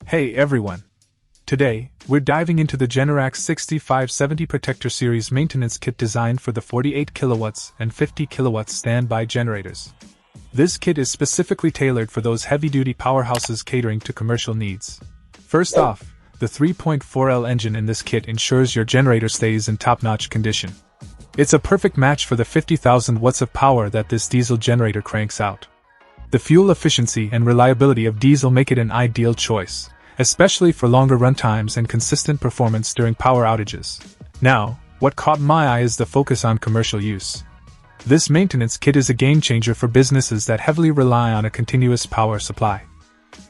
Hey everyone! Today, we're diving into the Generac 6570 Protector Series maintenance kit designed for the 48 kilowatts and 50 kilowatts standby generators. This kit is specifically tailored for those heavy-duty powerhouses catering to commercial needs. First off, the 3.4L engine in this kit ensures your generator stays in top-notch condition. It's a perfect match for the 50,000 watts of power that this diesel generator cranks out. The fuel efficiency and reliability of diesel make it an ideal choice, especially for longer run times and consistent performance during power outages. Now, what caught my eye is the focus on commercial use. This maintenance kit is a game-changer for businesses that heavily rely on a continuous power supply.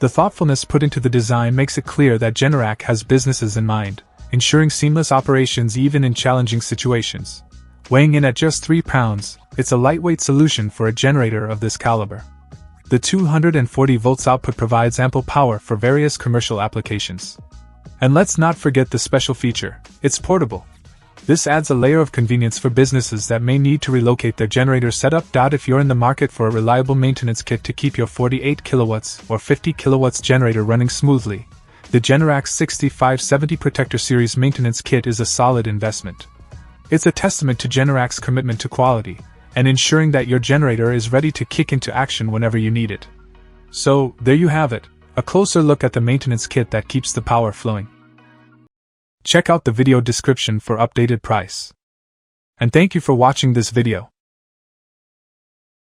The thoughtfulness put into the design makes it clear that Generac has businesses in mind, ensuring seamless operations even in challenging situations. Weighing in at just 3 pounds, it's a lightweight solution for a generator of this caliber. The 240 volts output provides ample power for various commercial applications. And let's not forget the special feature: it's portable. This adds a layer of convenience for businesses that may need to relocate their generator setup. If you're in the market for a reliable maintenance kit to keep your 48 kilowatts or 50 kilowatts generator running smoothly, the Generac 6570 Protector Series maintenance kit is a solid investment. It's a testament to Generac's commitment to quality and ensuring that your generator is ready to kick into action whenever you need it. So, there you have it, a closer look at the maintenance kit that keeps the power flowing. Check out the video description for updated price. And thank you for watching this video.